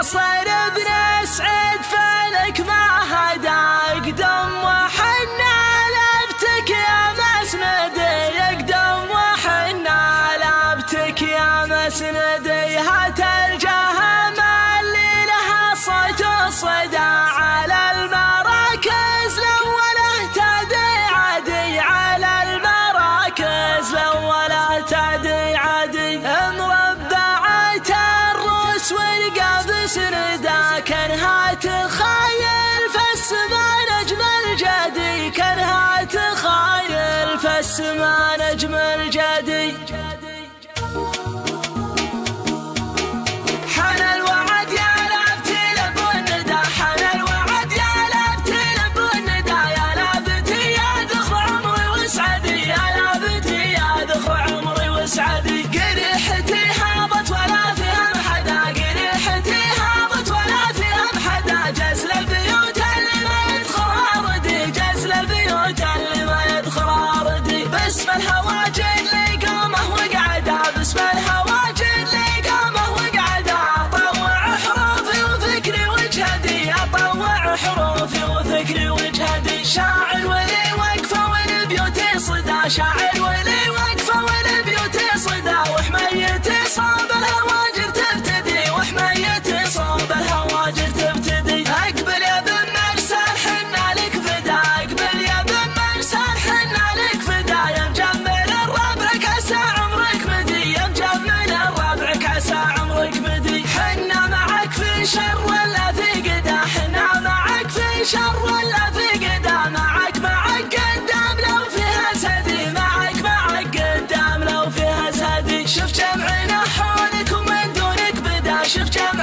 ناصر بن سعيد فلك ما هدى اقدم وحنا لابتك يا مسندي اقدم وحنا لابتك يا مسندي هات الجهم اللي لها صوت وصدى على المراكز الاولى تدي عدي على المراكز الاولى تدي عدي مربعة الروس والقابس ندا كانها تخايل فالسما نجم الجدي كانها تخايل فالسما نجم الجدي باسم الهواجر اللي قامه وقعده باسم الهواجر اللي قامه وقعده اطوع حروفي وفكري وجهدي اطوع حروفي وفكري وجهدي شاعر ولي وقفه والبيوت صدى شاعر ولي وقفه والبيوت صدى وحميتي صوب الهواجر تبتدي وحميتي صوب الهواجر تبتدي اقبل يا بن مرسل حنا لك فدا اقبل يا بن مرسل حنا لك فدا يا مجمل الربع كاسى عمرك مدي يا مجمل الربع كاسى عمرك مدي حنا معك في شر ولا في قدا حنا معك في شر ولا في قدا معك قدام لو فيها سدي معك قدام لو فيها سدي شوف جمعنا حولك ومن دونك بدا شوف جمعنا